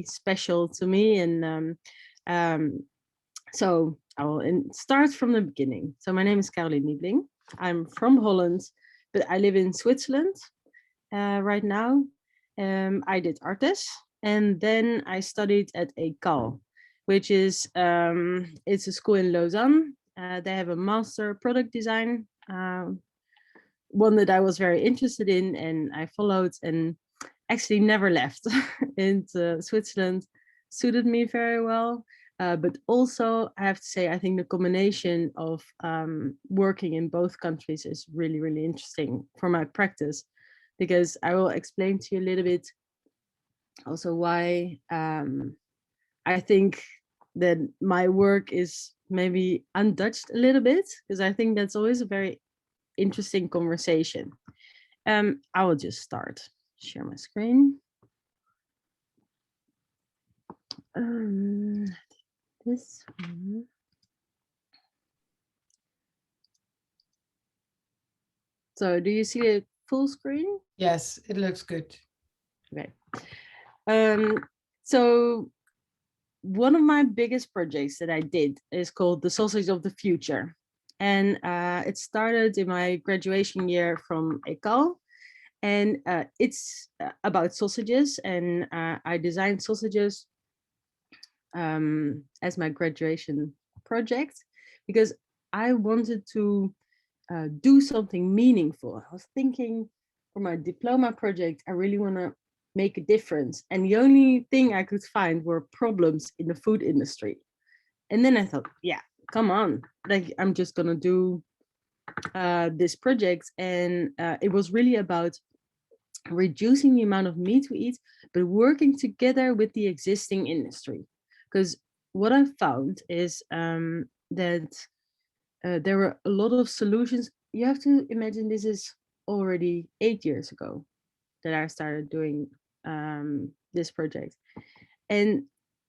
special to me. And so I will start from the beginning. So my name is Carolien Niebling. I'm from Holland, but I live in Switzerland right now. I did artes, and then I studied at ECAL, which is it's a school in Lausanne. They have a master product design, one that I was very interested in, and I followed and actually never left. And Switzerland suited me very well. But also, I have to say, I think the combination of working in both countries is really, really interesting for my practice, because I will explain to you a little bit also why I think that my work is maybe untouched a little bit, because I think that's always a very interesting conversation. I will just start, share my screen. This one. So do you see the full screen? Yes, it looks good. Okay. So one of my biggest projects that I did is called The Sausage of the Future. And it started in my graduation year from ECAL. And it's about sausages. And I designed sausages as my graduation project, because I wanted to do something meaningful. I was thinking for my diploma project, I really want to make a difference. And the only thing I could find were problems in the food industry. And then I thought, yeah, come on, like I'm just gonna do this project. And it was really about reducing the amount of meat we eat, but working together with the existing industry. Because what I found is that there were a lot of solutions. You have to imagine this is already 8 years ago that I started doing this project. And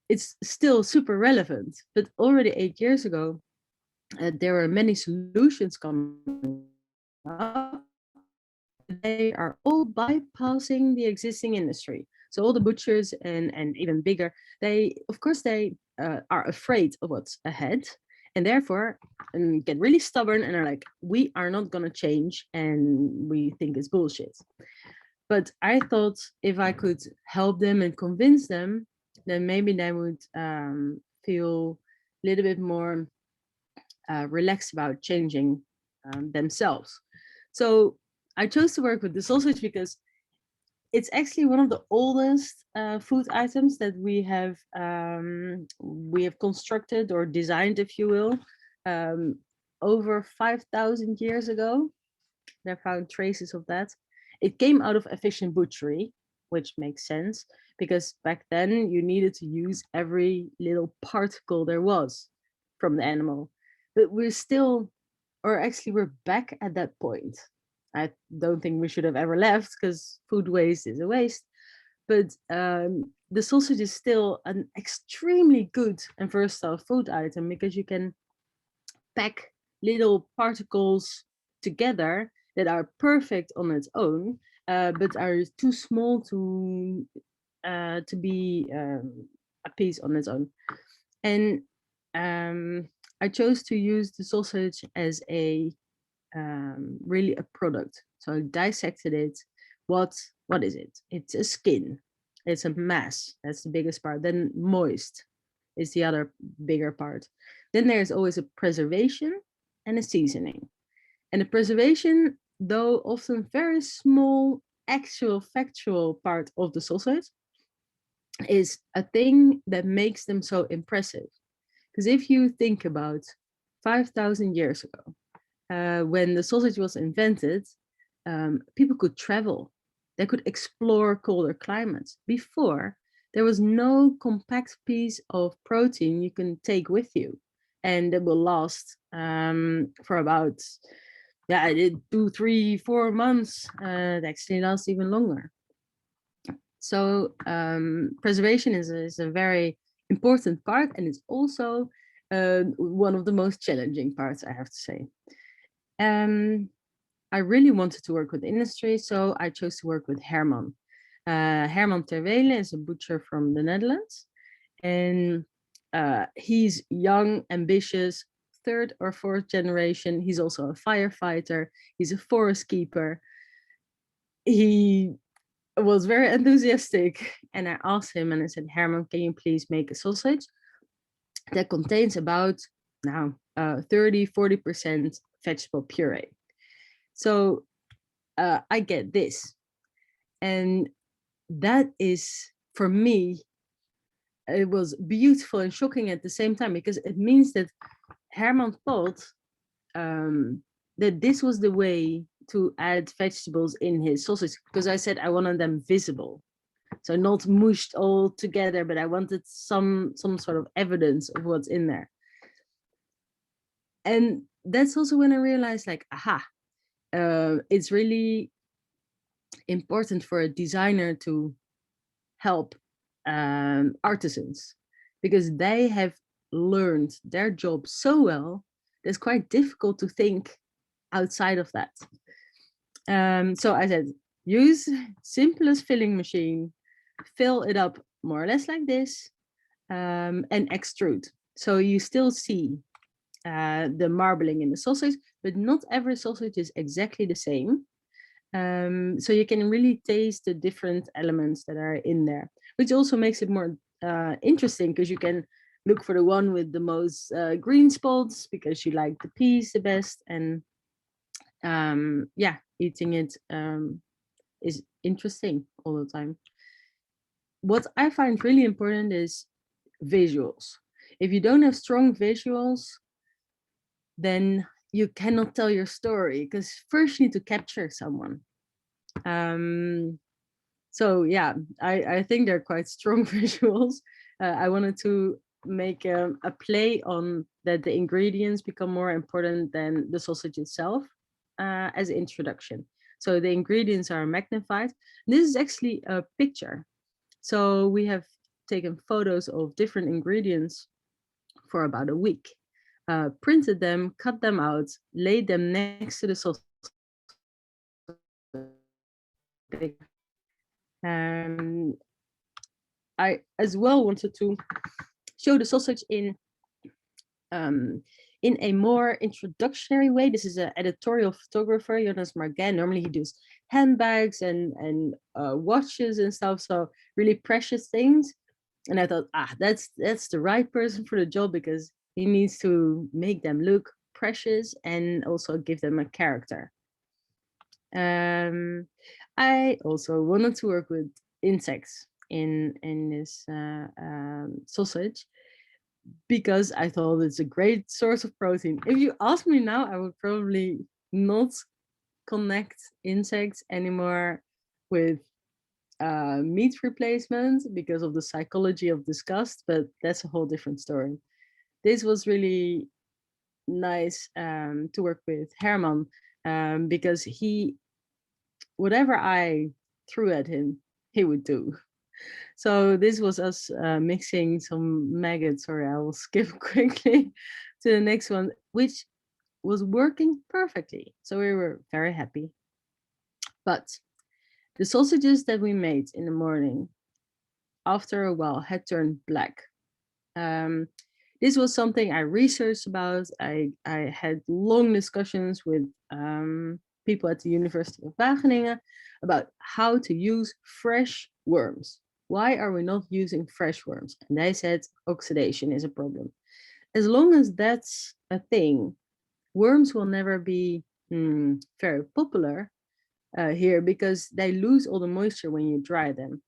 it's still super relevant, but already 8 years ago, there were many solutions coming up. They are all bypassing the existing industry. So all the butchers and even bigger, they, of course, they are afraid of what's ahead, and therefore get really stubborn and are like, we are not going to change, and we think it's bullshit. But I thought if I could help them and convince them, then maybe they would feel a little bit more relaxed about changing themselves. So I chose to work with the sausage because it's actually one of the oldest food items that we have constructed or designed, if you will, over 5,000 years ago. They found traces of that. It came out of efficient butchery, which makes sense because back then you needed to use every little particle there was from the animal. But we're still, or actually we're back at that point. I don't think we should have ever left because food waste is a waste. But the sausage is still an extremely good and versatile food item because you can pack little particles together that are perfect on its own, but are too small to be a piece on its own. And I chose to use the sausage as a really a product. So I dissected it. What is it? It's a skin. It's a mass. That's the biggest part. Then moist is the other bigger part. Then there's always a preservation and a seasoning. And the preservation, though often very small, actual factual part of the sausage, is a thing that makes them so impressive. Because if you think about 5,000 years ago, when the sausage was invented, people could travel. They could explore colder climates. Before, there was no compact piece of protein you can take with you, and it will last for about 2, 3, 4 months. It actually lasts even longer. So preservation is a very important part, and it's also one of the most challenging parts, I have to say. I really wanted to work with industry, so I chose to work with Herman. Herman Terwele is a butcher from the Netherlands. And he's young, ambitious, third or fourth generation. He's also a firefighter. He's a forest keeper. He was very enthusiastic. And I asked him and I said, Herman, can you please make a sausage that contains about 30-40% vegetable puree? So I get this. And that is, for me, it was beautiful and shocking at the same time, because it means that Herman thought that this was the way to add vegetables in his sausage, because I said I wanted them visible. So not mushed all together, but I wanted some sort of evidence of what's in there. And that's also when I realized, like, aha, it's really important for a designer to help artisans, because they have learned their job so well that it's quite difficult to think outside of that. So I said, use simplest filling machine, fill it up more or less like this, and extrude. So you still see the marbling in the sausage, but not every sausage is exactly the same. So you can really taste the different elements that are in there, which also makes it more interesting, because you can look for the one with the most green spots because you like the piece the best. And yeah, eating it is interesting all the time. What I find really important is visuals. If you don't have strong visuals, then you cannot tell your story, because first you need to capture someone. So yeah, I think they're quite strong visuals. I wanted to make a play on that the ingredients become more important than the sausage itself as an introduction. So the ingredients are magnified. This is actually a picture. So we have taken photos of different ingredients for about a week, printed them, cut them out, laid them next to the sausage. I as well wanted to show the sausage in a more introductory way. This is an editorial photographer, Jonas Margen. Normally he does handbags and watches and stuff, so really precious things. And I thought, that's the right person for the job, because he needs to make them look precious and also give them a character. I also wanted to work with insects in this sausage, because I thought it's a great source of protein. If you ask me now, I would probably not connect insects anymore with meat replacement because of the psychology of disgust, but that's a whole different story. This was really nice to work with Herman, because whatever I threw at him, he would do. So this was us mixing some maggots. Sorry, I will skip quickly to the next one, which was working perfectly. So we were very happy. But the sausages that we made in the morning, after a while, had turned black. This was something I researched about. I had long discussions with people at the University of Wageningen about how to use fresh worms. Why are we not using fresh worms? And they said oxidation is a problem. As long as that's a thing, worms will never be very popular here, because they lose all the moisture when you dry them.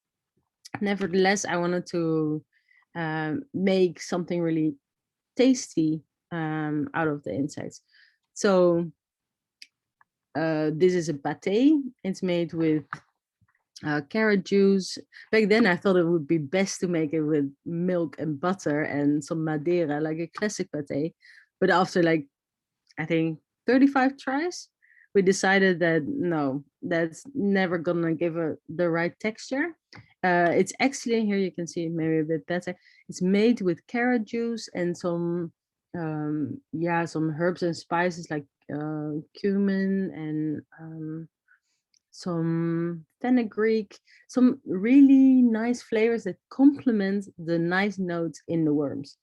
Nevertheless, I wanted to make something really tasty out of the insects. So this is a pate. It's made with carrot juice. Back then I thought it would be best to make it with milk and butter and some Madeira, like a classic pate. But after, like, I think 35 tries, we decided that no, that's never gonna give the right texture. It's actually, here you can see maybe a bit better. It's made with carrot juice and some some herbs and spices like cumin and some fenugreek, some really nice flavors that complement the nice notes in the worms.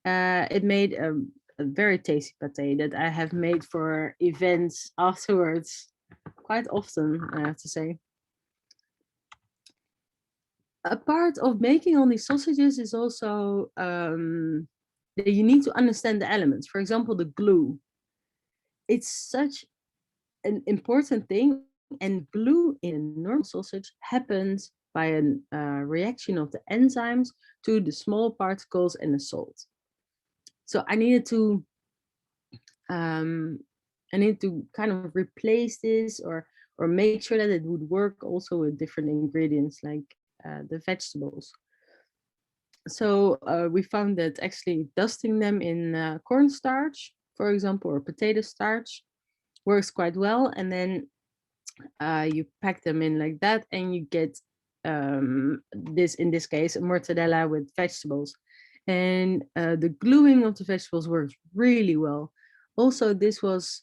It made a very tasty pate that I have made for events afterwards quite often, I have to say. A part of making all these sausages is also that you need to understand the elements. For example, the glue. It's such an important thing, and glue in a normal sausage happens by a reaction of the enzymes to the small particles and the salt. So um, I need to kind of replace this or make sure that it would work also with different ingredients like the vegetables. So we found that actually dusting them in cornstarch, for example, or potato starch, works quite well. And then you pack them in like that, and you get this, in this case, mortadella with vegetables. And the gluing of the vegetables works really well. Also, this was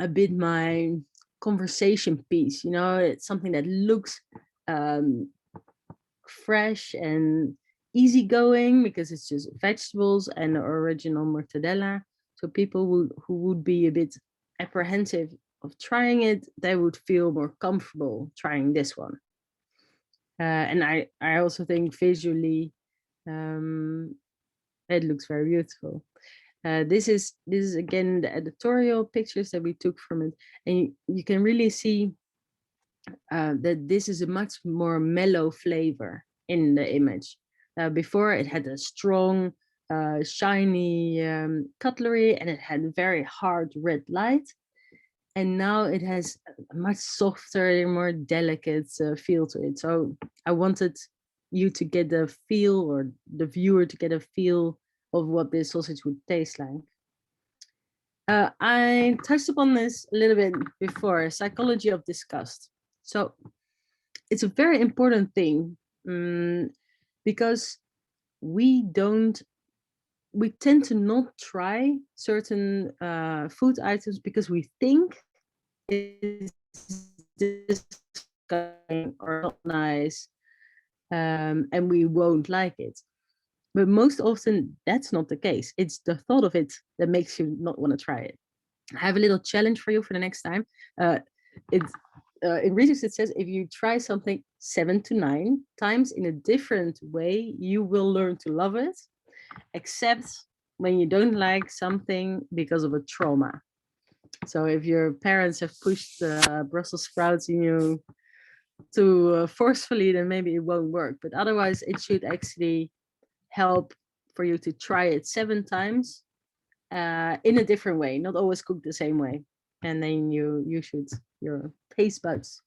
a bit my conversation piece. You know, it's something that looks um, fresh and easygoing because it's just vegetables and the original mortadella. So people who would be a bit apprehensive of trying it, they would feel more comfortable trying this one. And I also think visually it looks very beautiful. This is again the editorial pictures that we took from it, and you can really see that this is a much more mellow flavor in the image. Before it had a strong, shiny cutlery, and it had very hard red light. And now it has a much softer, more delicate feel to it. So I wanted you to get a feel, or the viewer to get a feel of what this sausage would taste like. I touched upon this a little bit before, psychology of disgust. So it's a very important thing because we tend to not try certain food items because we think it's disgusting or not nice, and we won't like it. But most often that's not the case. It's the thought of it that makes you not want to try it. I have a little challenge for you for the next time. It's in research it says if you try something 7 to 9 times in a different way, you will learn to love it, except when you don't like something because of a trauma. So if your parents have pushed Brussels sprouts in you too forcefully, then maybe it won't work. But otherwise, it should actually help for you to try it 7 times in a different way, not always cooked the same way. And then your taste buds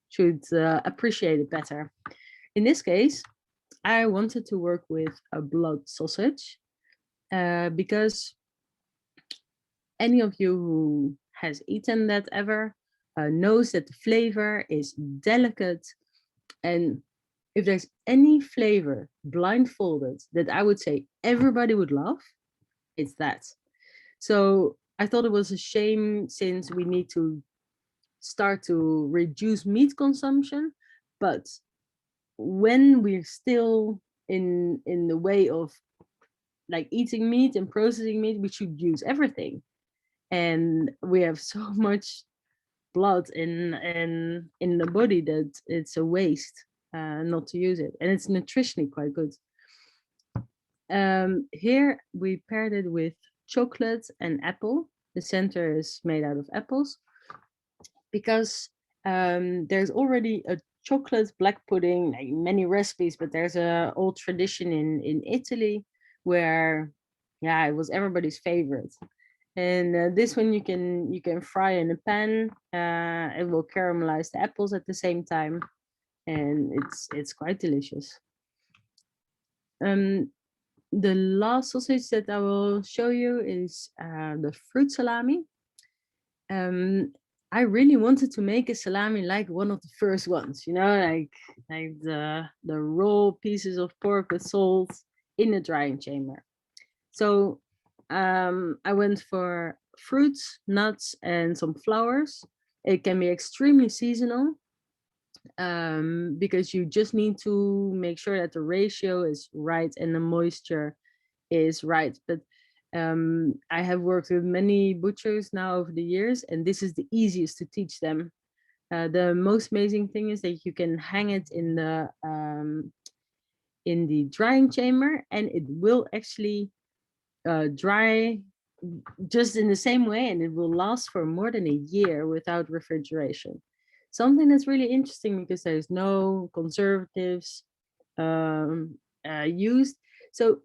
should appreciate it better. In this case, I wanted to work with a blood sausage because any of you who has eaten that ever knows that the flavor is delicate. And if there's any flavor blindfolded that I would say everybody would love, it's that. So I thought it was a shame, since we need to start to reduce meat consumption, but when we're still in the way of like eating meat and processing meat, we should use everything. And we have so much blood in the body that it's a waste not to use it, and it's nutritionally quite good. Here we paired it with chocolate and apple. The center is made out of apples because there's already a chocolate black pudding, like many recipes, but there's a old tradition in Italy where, yeah, it was everybody's favorite. And this one you can fry in a pan. It will caramelize the apples at the same time, and it's quite delicious. Um, the last sausage that I will show you is the fruit salami. I really wanted to make a salami like one of the first ones, like the raw pieces of pork with salt in the drying chamber. So I went for fruits, nuts, and some flowers. It can be extremely seasonal, because you just need to make sure that the ratio is right and the moisture is right. But I have worked with many butchers now over the years, and this is the easiest to teach them. The most amazing thing is that you can hang it in the drying chamber, and it will actually dry just in the same way, and it will last for more than a year without refrigeration. Something that's really interesting because there's no conservatives used. So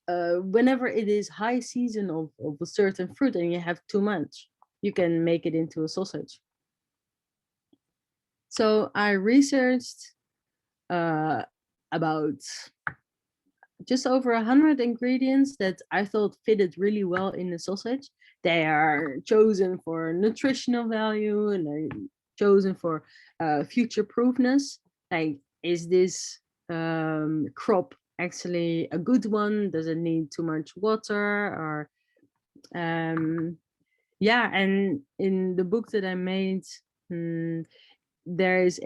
whenever it is high season of a certain fruit and you have too much, you can make it into a sausage. So I researched about just over 100 ingredients that I thought fitted really well in the sausage. They are chosen for nutritional value, and they're chosen for future proofness. Like, is this crop actually a good one? Does it need too much water? Or yeah, and in the book that I made, there's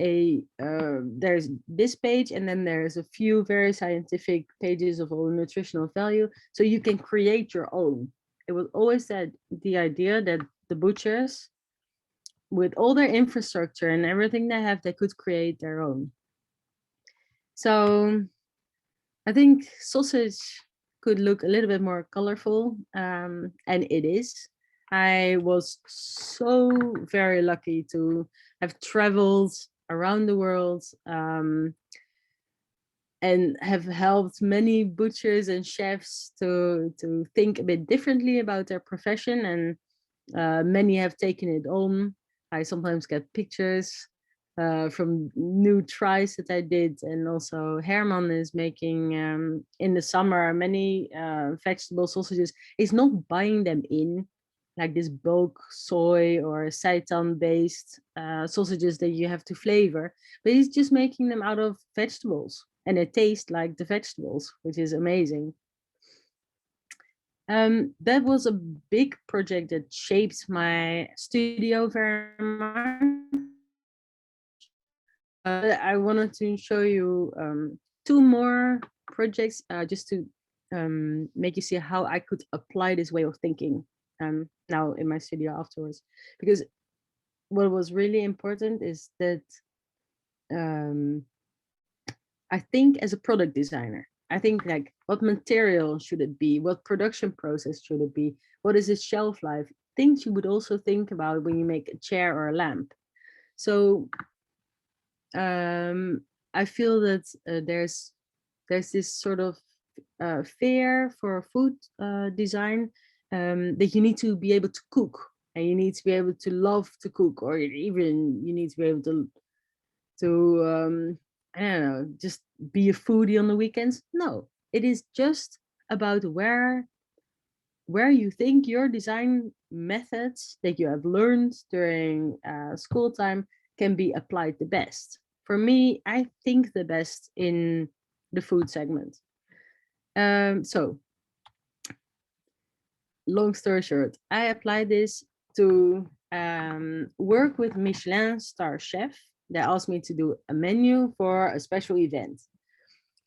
this page, and then there's a few very scientific pages of all the nutritional value, so you can create your own. It was always that the idea that the butchers, with all their infrastructure and everything they have, they could create their own. So I think sausage could look a little bit more colorful, and it is. I was so very lucky to have traveled around the world, and have helped many butchers and chefs to think a bit differently about their profession, and many have taken it on. I sometimes get pictures from new tries that I did, and also Herman is making in the summer many vegetable sausages. He's not buying them in like this bulk soy or seitan based sausages that you have to flavor, but he's just making them out of vegetables, and it tastes like the vegetables, which is amazing. That was a big project that shaped my studio very much. I wanted to show you two more projects just to make you see how I could apply this way of thinking now in my studio afterwards. Because what was really important is that I think as a product designer, I think like, what material should it be? What production process should it be? What is its shelf life? Things you would also think about when you make a chair or a lamp. So I feel that there's this sort of fear for food design, that you need to be able to cook, and you need to be able to love to cook, or even you need to be able to I don't know, just be a foodie on the weekends. No, it is just about where you think your design methods that you have learned during school time can be applied the best. For me, I think the best in the food segment. So, long story short, I applied this to work with Michelin star chef. They asked me to do a menu for a special event.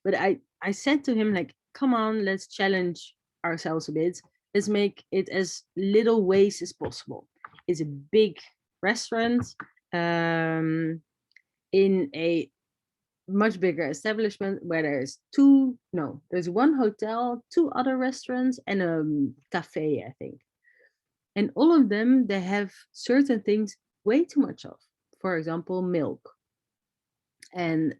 But I said to him, like, come on, let's challenge ourselves a bit. Let's make it as little waste as possible. It's a big restaurant in a much bigger establishment where there's one hotel, two other restaurants, and a cafe, I think. And all of them, they have certain things way too much of. For example, milk. And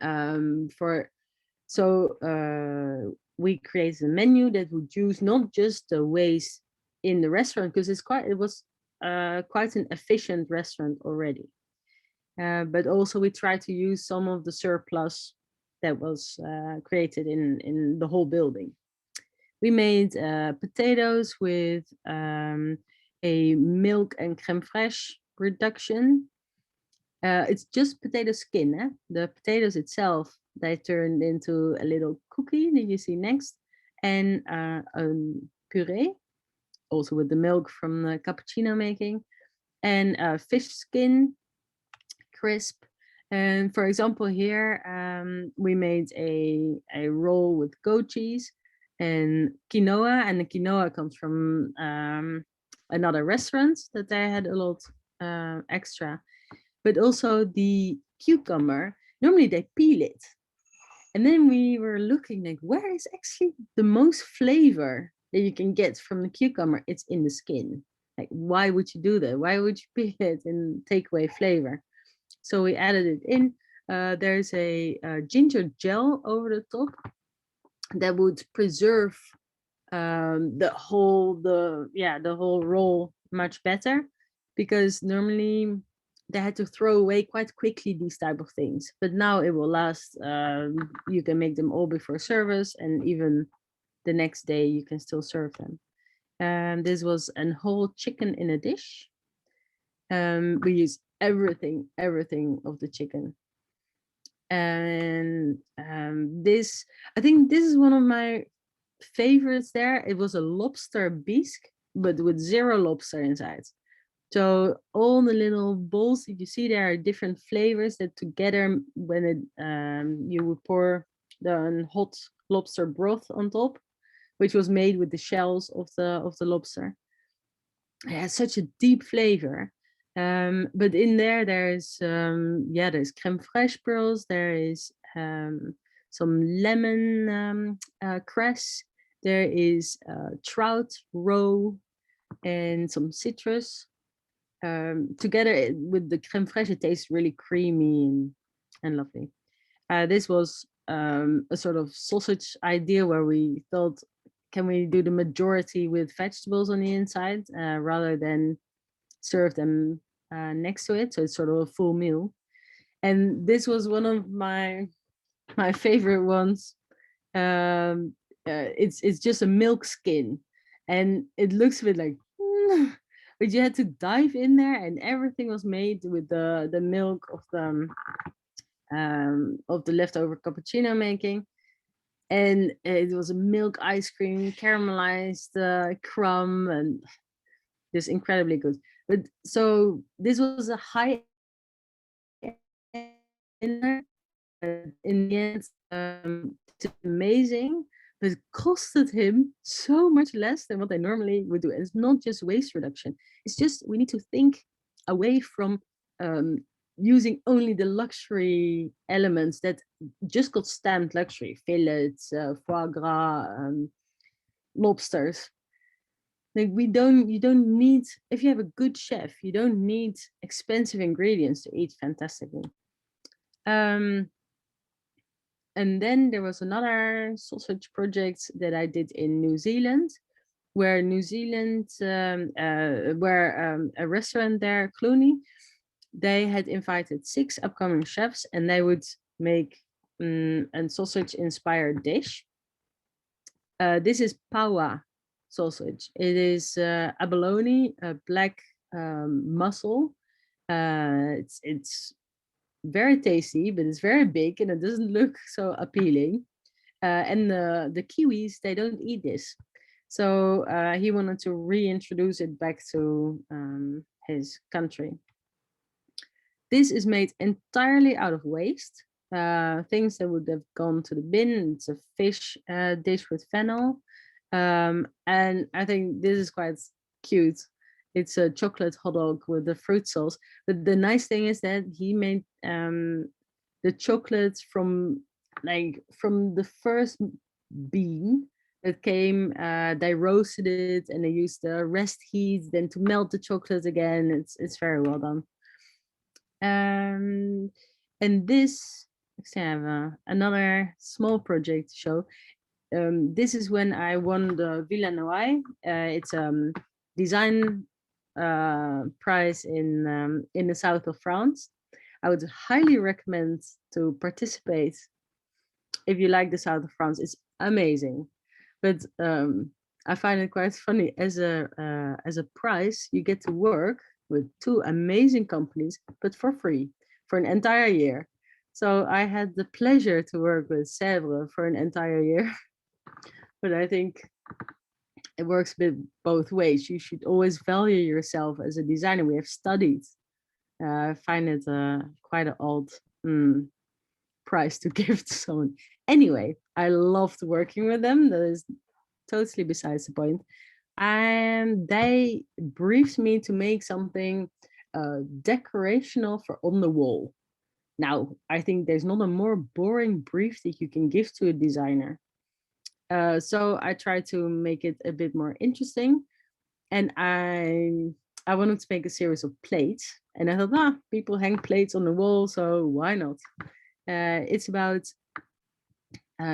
we created a menu that would use not just the waste in the restaurant, because it was quite an efficient restaurant already. But also we tried to use some of the surplus that was created in the whole building. We made potatoes with a milk and crème fraîche reduction. It's just potato skin. Eh? The potatoes itself, they turned into a little cookie that you see next, and a puree, also with the milk from the cappuccino making. and fish skin crisp. And for example, here we made a roll with goat cheese and quinoa, and the quinoa comes from another restaurant that they had a lot extra. But also the cucumber, normally they peel it. And then we were looking like, where is actually the most flavor that you can get from the cucumber? It's in the skin. Like, why would you do that? Why would you peel it and take away flavor? So we added it in. There's a ginger gel over the top that would preserve the whole roll much better, because normally they had to throw away quite quickly these type of things, but now it will last. You can make them all before service, and even the next day you can still serve them. This was a whole chicken in a dish. We use everything of the chicken. And this, I think this is one of my favorites there. It was a lobster bisque, but with 0 lobster inside. So all the little balls that you see there are different flavors that together, when it you would pour the hot lobster broth on top, which was made with the shells of the lobster. It has such a deep flavor. But in there's there's creme fraiche pearls, there is some lemon cress, there is trout roe, and some citrus. Together with the creme fraiche, it tastes really creamy and lovely. This was a sort of sausage idea where we thought, can we do the majority with vegetables on the inside rather than serve them next to it? So it's sort of a full meal. And this was one of my favorite ones. It's just a milk skin, and it looks a bit like, but you had to dive in there, and everything was made with the milk of the leftover cappuccino making. And it was a milk ice cream, caramelized crumb, and just incredibly good. But so this was a high dinner. In the end, it's amazing, but it costed him so much less than what they normally would do. And it's not just waste reduction. It's just we need to think away from using only the luxury elements that just got stamped luxury: fillets, foie gras, lobsters. Like you don't need, if you have a good chef, you don't need expensive ingredients to eat fantastically. And then there was another sausage project that I did in New Zealand, where a restaurant there, Clooney, they had invited 6 upcoming chefs, and they would make a sausage inspired dish. This is paua sausage. It is abalone, a black mussel. It's very tasty, but it's very big and it doesn't look so appealing. And the Kiwis, they don't eat this. So he wanted to reintroduce it back to his country. This is made entirely out of waste. Things that would have gone to the bin. It's a fish dish with fennel. And I think this is quite cute. It's a chocolate hot dog with the fruit sauce. But the nice thing is that he made the chocolate from the first bean that came. They roasted it and they used the rest heat then to melt the chocolate again. It's very well done. And this, I have another small project to show. This is when I won the Villa Noailles. It's design prize in the south of France. I would highly recommend to participate if you like the south of France. It's amazing, but I find it quite funny. As a prize, you get to work with 2 amazing companies, but for free for an entire year. So I had the pleasure to work with Sèvres for an entire year. But I think it works a bit both ways. You should always value yourself as a designer. We have studied. I find it quite an odd prize to give to someone. Anyway, I loved working with them. That is totally besides the point. And they briefed me to make something decorational for on the wall. Now, I think there's not a more boring brief that you can give to a designer. So I tried to make it a bit more interesting, and I wanted to make a series of plates, and I thought, people hang plates on the wall, so why not? It's about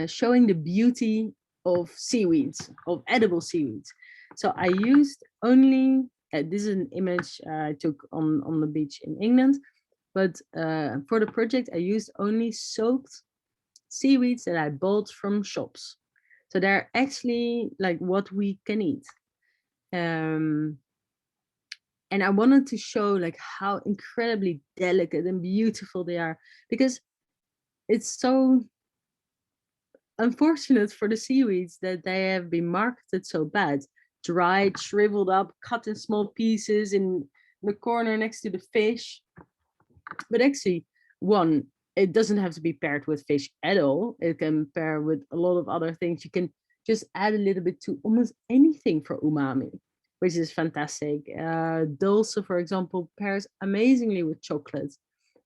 showing the beauty of seaweeds, of edible seaweeds. So I used only, this is an image I took on the beach in England, but for the project, I used only soaked seaweeds that I bought from shops. So they're actually like what we can eat. And I wanted to show like how incredibly delicate and beautiful they are, because it's so unfortunate for the seaweeds that they have been marketed so bad. Dried, shriveled up, cut in small pieces in the corner next to the fish. But actually, one, it doesn't have to be paired with fish at all. It can pair with a lot of other things. You can just add a little bit to almost anything for umami, which is fantastic. Dulce, for example, pairs amazingly with chocolate.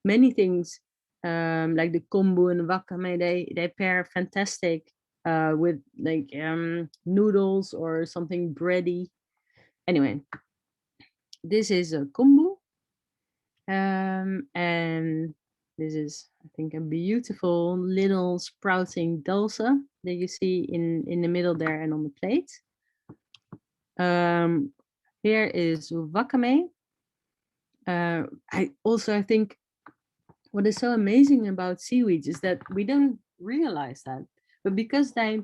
Many things like the kombu and wakame, they pair fantastic with like noodles or something bready. Anyway, this is a kombu. And this is, I think, a beautiful little sprouting dulce that you see in the middle there and on the plate. Here is wakame. I think what is so amazing about seaweeds is that we don't realize that, but because they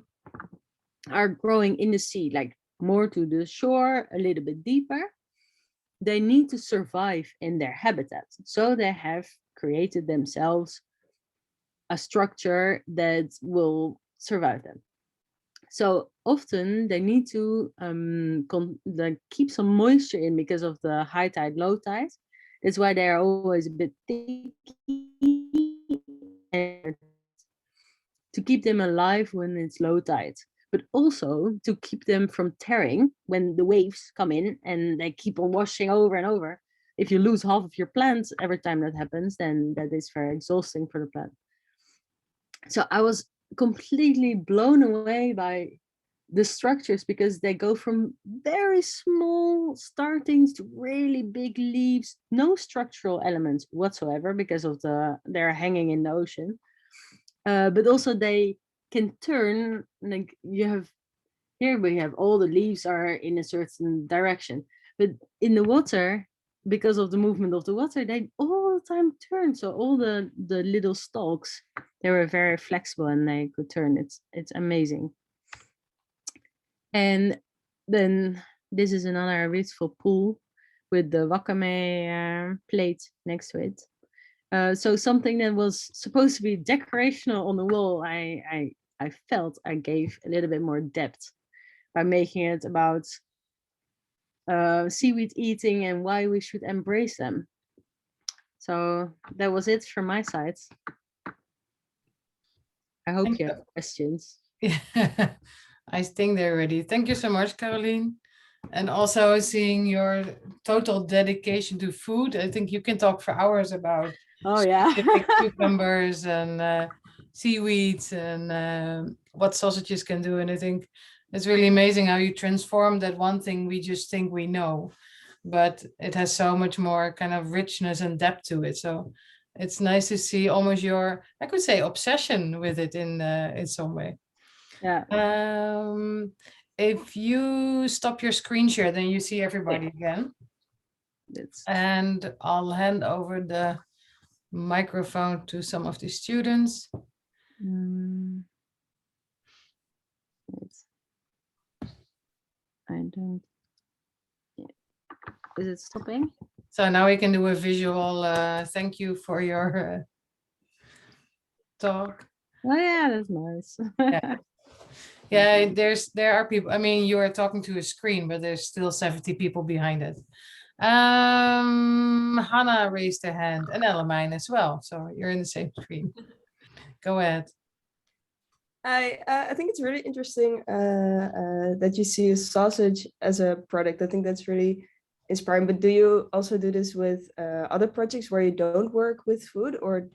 are growing in the sea, like more to the shore, a little bit deeper, they need to survive in their habitat. So they have created themselves a structure that will survive them. So often they need to keep some moisture in because of the high tide, low tide. That's why they are always a bit thicky, and to keep them alive when it's low tide, but also to keep them from tearing when the waves come in and they keep on washing over and over. If you lose half of your plant every time that happens, then that is very exhausting for the plant. So I was completely blown away by the structures, because they go from very small startings to really big leaves, no structural elements whatsoever because of they're hanging in the ocean. But also they can turn, like here we have all the leaves are in a certain direction, but in the water, because of the movement of the water, they all the time turn. So all the little stalks, they were very flexible and they could turn. It's amazing. And then this is another beautiful pool with the wakame plate next to it. So something that was supposed to be decorational on the wall, I felt I gave a little bit more depth by making it about seaweed eating and why we should embrace them. So that was it from my side. I hope you have questions. Yeah, I think they're ready. Thank you so much, Carolien. And also seeing your total dedication to food. I think you can talk for hours about specific cucumbers and seaweeds and what sausages can do. And I think it's really amazing how you transform that one thing we just think we know, but it has so much more kind of richness and depth to it. So it's nice to see almost your, I could say, obsession with it in some way. Yeah. If you stop your screen share, then you see everybody again. And I'll hand over the microphone to some of the students. I don't. Is it stopping? So now we can do a visual thank you for your talk. Oh yeah, that's nice. Yeah. Yeah, there are people. I mean, you are talking to a screen, but there's still 70 people behind it. Hannah raised her hand, and Elamine as well. So you're in the same screen. Go ahead. I think it's really interesting that you see sausage as a product. I think that's really inspiring. But do you also do this with other projects where you don't work with food, or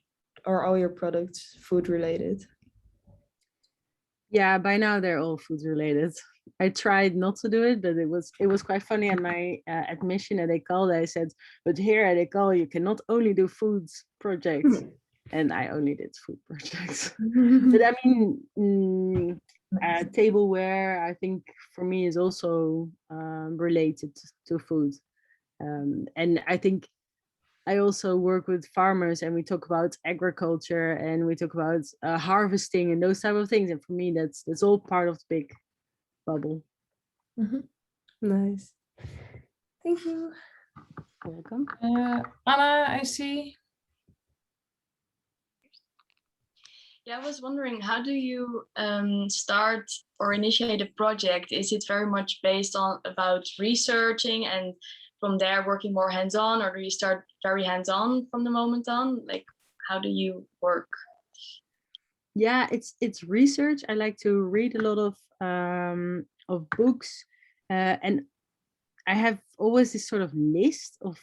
are all your products food related? Yeah, by now they're all food related. I tried not to do it, but it was quite funny at my admission at Ecole. I said, but here at Ecole you cannot only do foods projects, and I only did food projects. But I mean, tableware, I think for me is also related to food, and I think I also work with farmers, and we talk about agriculture, and we talk about harvesting and those type of things. And for me, that's all part of the big bubble. Nice. Thank you. You're welcome. Anna, I see. Yeah, I was wondering, how do you start or initiate a project? Is it very much based on about researching and from there working more hands-on, or do you start very hands-on from the moment on? Like, how do you work? Yeah, it's research. I like to read a lot of books, and I have always this sort of list of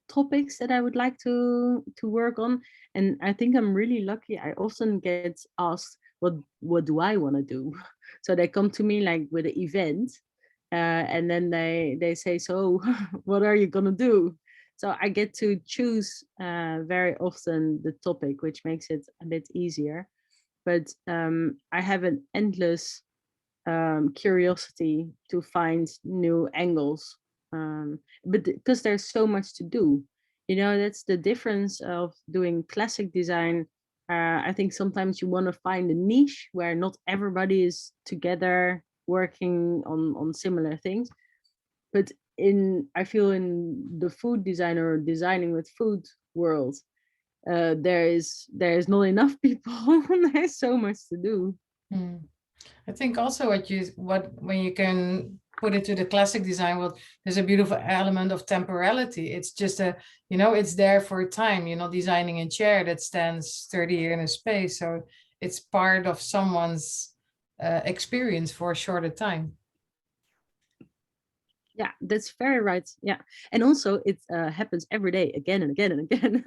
topics that I would like to work on. And I think I'm really lucky. I often get asked, what do I want to do? So they come to me like with an event, and then they say, so what are you gonna do? So I get to choose very often the topic, which makes it a bit easier. But I have an endless curiosity to find new angles, but because there's so much to do, that's the difference of doing classic design. I think sometimes you want to find a niche where not everybody is together working on similar things. But I feel in the food design or designing with food world, there is not enough people. There's so much to do. I think also when you can put it to the classic design world, there's a beautiful element of temporality. It's just it's there for a time. You're not designing a chair that stands 30 years in a space. So it's part of someone's experience for a shorter time. Yeah, that's very right. Yeah, and also it happens every day, again and again and again.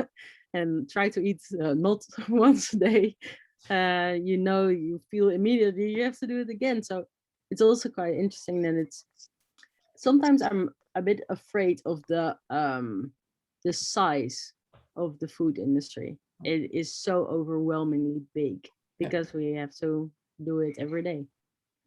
And try to eat not once a day. You feel immediately you have to do it again. So it's also quite interesting. Then sometimes I'm a bit afraid of the size of the food industry. It is so overwhelmingly big because we have to do it every day.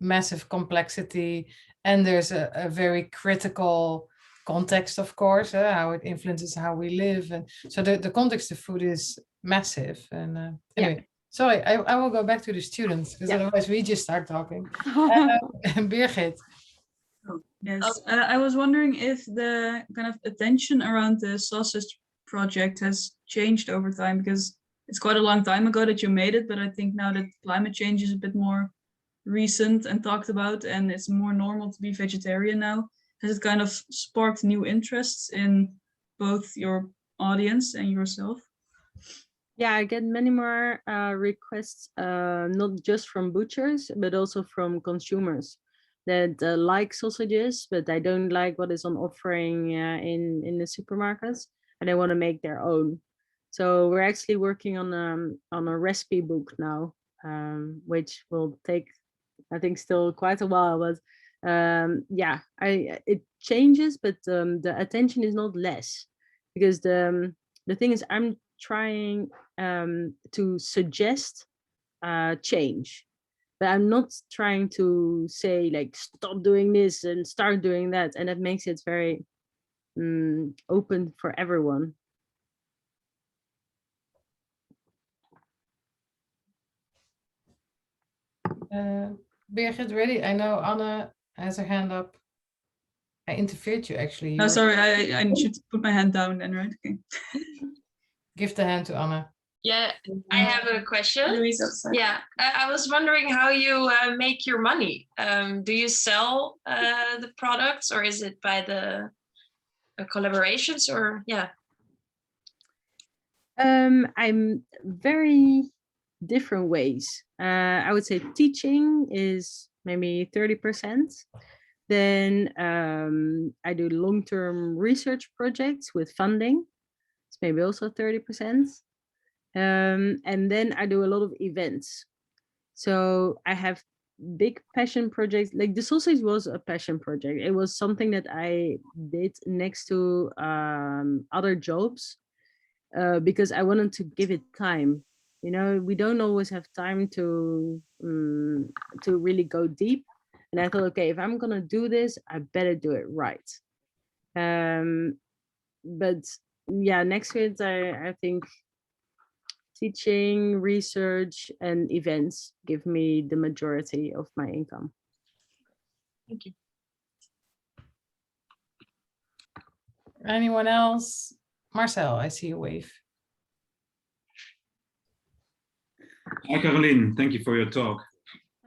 Massive complexity, and there's a very critical context, of course, how it influences how we live, and so the context of food is massive. And anyway, sorry, I will go back to the students because otherwise we just start talking. Birgit. Yes, I was wondering if the kind of attention around the sausage project has changed over time, because it's quite a long time ago that you made it, but I think now that climate change is a bit more recent and talked about, and it's more normal to be vegetarian now, has it kind of sparked new interests in both your audience and yourself? Yeah, I get many more requests, not just from butchers, but also from consumers that like sausages, but they don't like what is on offering in the supermarkets, and they want to make their own. So we're actually working on a recipe book now, which will take, I think, still quite a while. But it changes, but the attention is not less, because the thing is, I'm trying to suggest change, but I'm not trying to say like stop doing this and start doing that, and that makes it very open for everyone. Birgit, ready? I know Anna has her hand up. I interfered you actually. No, sorry, I should put my hand down then, right? Okay. Give the hand to Anna. Yeah, I have a question. Yeah, I was wondering how you make your money. Do you sell the products, or is it by the collaborations, or yeah? I'm very different ways. I would say teaching is maybe 30%. Then I do long-term research projects with funding. It's maybe also 30%. And then I do a lot of events. So I have big passion projects. Like the sausage was a passion project. It was something that I did next to other jobs because I wanted to give it time. You know, we don't always have time to really go deep. And I thought, okay, if I'm gonna do this, I better do it right. But yeah, next to it, I think teaching, research, and events give me the majority of my income. Thank you. Anyone else? Marcel, I see a wave. Hi, Carolien. Thank you for your talk.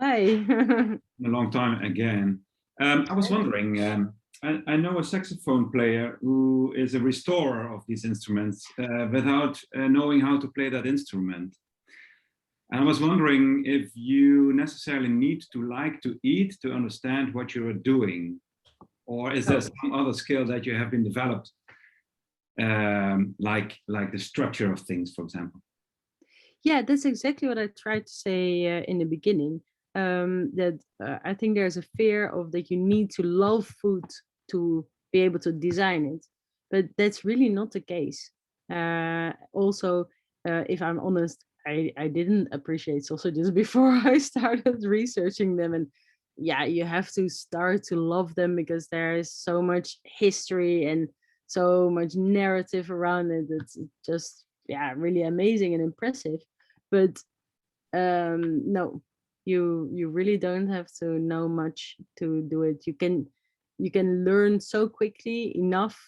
Hi. In a long time again. I was wondering, I know a saxophone player who is a restorer of these instruments without knowing how to play that instrument. And I was wondering if you necessarily need to like to eat to understand what you are doing, or is there some other skill that you have been developed, like the structure of things, for example? Yeah, that's exactly what I tried to say in the beginning. That I think there's a fear of that you need to love food to be able to design it, but that's really not the case. Also, if I'm honest, I didn't appreciate sausages before I started researching them, and yeah, you have to start to love them because there is so much history and so much narrative around it. It's just really amazing and impressive. But no, you really don't have to know much to do it. You can learn so quickly enough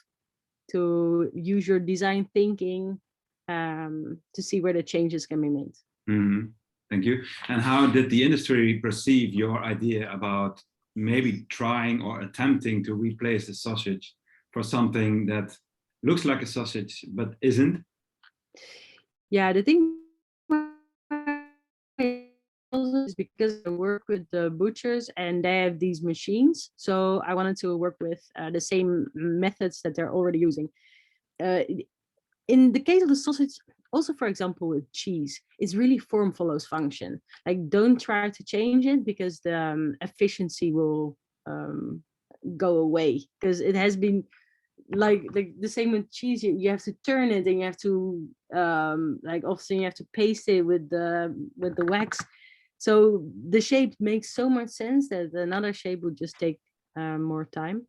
to use your design thinking to see where the changes can be made. Mm-hmm. Thank you. And how did the industry perceive your idea about maybe trying or attempting to replace the sausage for something that looks like a sausage but isn't? Yeah, the thing is because I work with the butchers and they have these machines, so I wanted to work with the same methods that they're already using. In the case of the sausage, also for example with cheese, it's really form follows function. Like don't try to change it because the efficiency will go away, because it has been like the same with cheese. You have to turn it and you have to like often you have to paste it with the wax. So the shape makes so much sense that another shape would just take more time.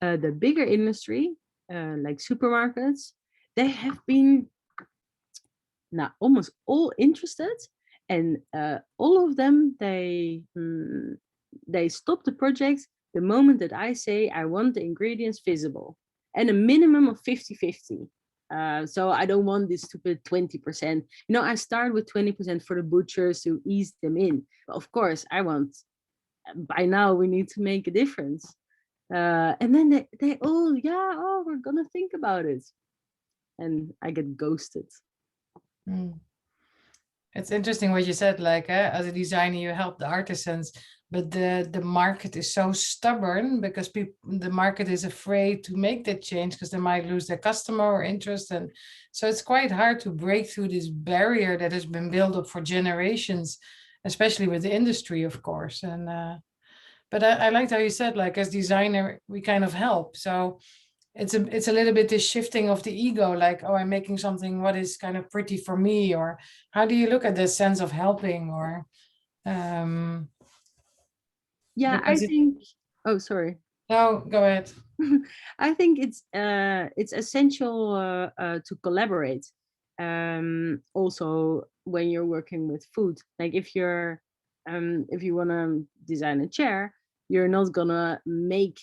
The bigger industry, like supermarkets, they have been now almost all interested, and all of them they stop the project the moment that I say I want the ingredients visible and a minimum of 50-50. So I don't want this stupid 20%. You know, I start with 20% for the butchers to ease them in. But of course, I want, by now we need to make a difference. And then they we're gonna think about it. And I get ghosted. It's interesting what you said, like as a designer, you help the artisans, but the market is so stubborn because the market is afraid to make that change because they might lose their customer or interest. And so it's quite hard to break through this barrier that has been built up for generations, especially with the industry, of course. And but I liked how you said, like as designer, we kind of help. So it's a little bit this shifting of the ego, like, oh, I'm making something what is kind of pretty for me, or how do you look at this sense of helping? Or I think sorry. No, go ahead. I think it's essential to collaborate. Also when you're working with food, like if you want to design a chair, you're not gonna make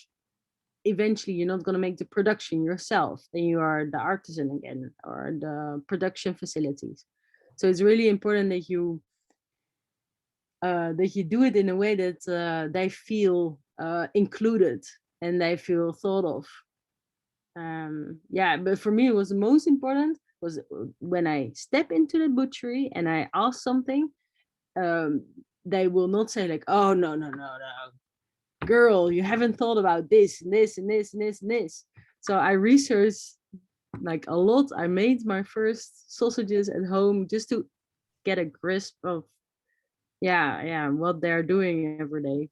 the production yourself. Then you are the artisan again, or the production facilities. So it's really important that you do it in a way that they feel included and they feel thought of. Yeah, but for me, it was the most important was when I step into the butchery and I ask something, they will not say like, oh, no, girl, you haven't thought about this and this and this and this and this. So I researched like a lot. I made my first sausages at home just to get a grasp of what they're doing every day.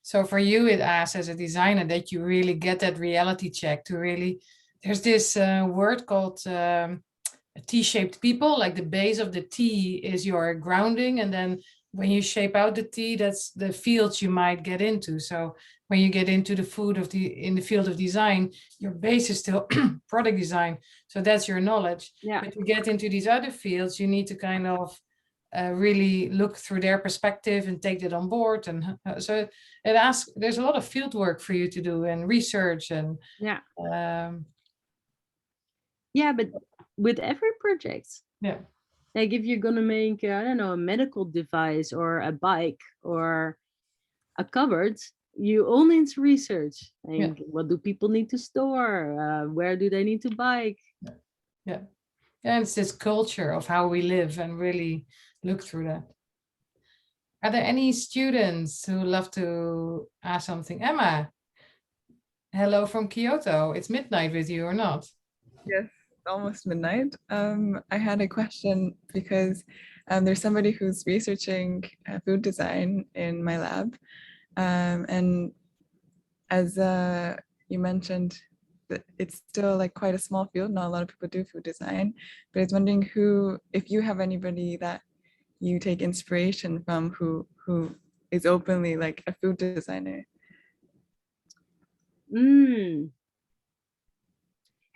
So for you, it asks as a designer that you really get that reality check to really, there's this word called T-shaped people, like the base of the T is your grounding. And then when you shape out the T, that's the fields you might get into. So when you get into the in the field of design, your base is still product design. So that's your knowledge. Yeah. But to get into these other fields, you need to kind of really look through their perspective and take that on board. And so it asks, there's a lot of field work for you to do and research and but with every project, like if you're gonna make I don't know, a medical device or a bike or a cupboard, you all need to research. Like, what do people need to store? Where do they need to bike? And it's this culture of how we live and really look through that. Are there any students who love to ask something? Emma, hello from Kyoto. It's midnight with you or not? Yes, almost midnight. I had a question because there's somebody who's researching food design in my lab. And as you mentioned, it's still like quite a small field. Not a lot of people do food design, but I was wondering if you have anybody that you take inspiration from who is openly like a food designer.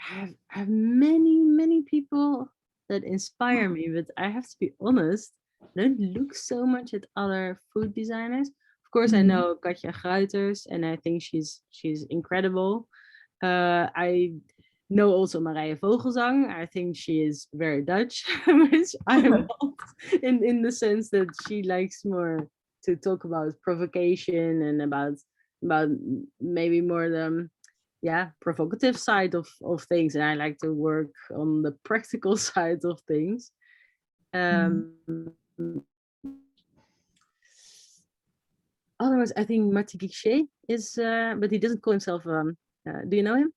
I have many people that inspire me, but I have to be honest, I don't look so much at other food designers. Of course, I know Katja Gruiters, and I think she's incredible. I know also Marije Vogelzang. I think she is very Dutch, which I am not, in the sense that she likes more to talk about provocation and about maybe more the provocative side of things, and I like to work on the practical side of things. Otherwise, I think Mathieu Guichet is, but he doesn't call himself. Do you know him?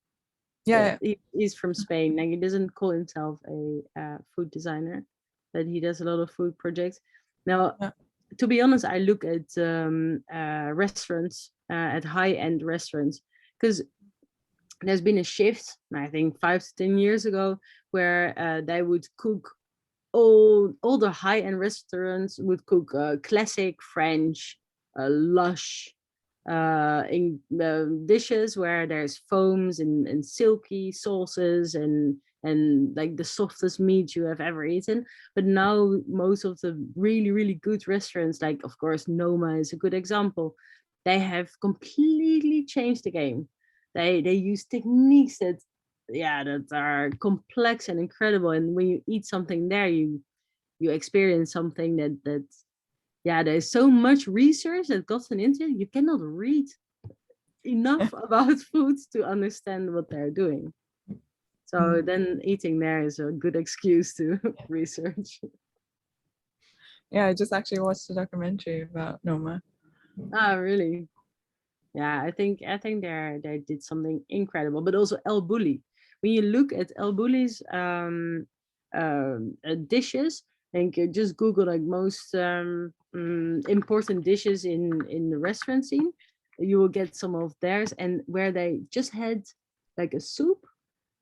Yeah, he's from Spain. Like, he doesn't call himself a food designer, but he does a lot of food projects. Now, to be honest, I look at restaurants, at high-end restaurants, because there's been a shift, I think 5 to 10 years ago, where they would cook, all the high-end restaurants would cook classic French, lush dishes where there's foams and silky sauces and like the softest meat you have ever eaten. But now most of the really good restaurants, like of course Noma is a good example, they have completely changed the game. They use techniques that are complex and incredible, and when you eat something there, you experience something that there's so much research that goes into it. You cannot read enough about foods to understand what they're doing. So then eating there is a good excuse to research. Yeah, I just actually watched a documentary about Noma. Ah, really? Yeah, I think they did something incredible. But also El Bulli. When you look at El Bulli's dishes, I think just Google like most important dishes in the restaurant scene, you will get some of theirs, and where they just had like a soup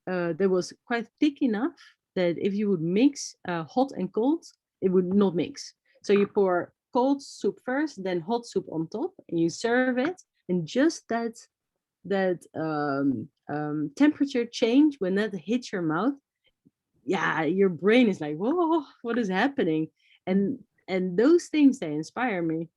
that was quite thick enough that if you would mix hot and cold, it would not mix. So you pour cold soup first, then hot soup on top, and you serve it, and just that temperature change, when that hits your mouth, your brain is like, whoa, what is happening? And those things, they inspire me.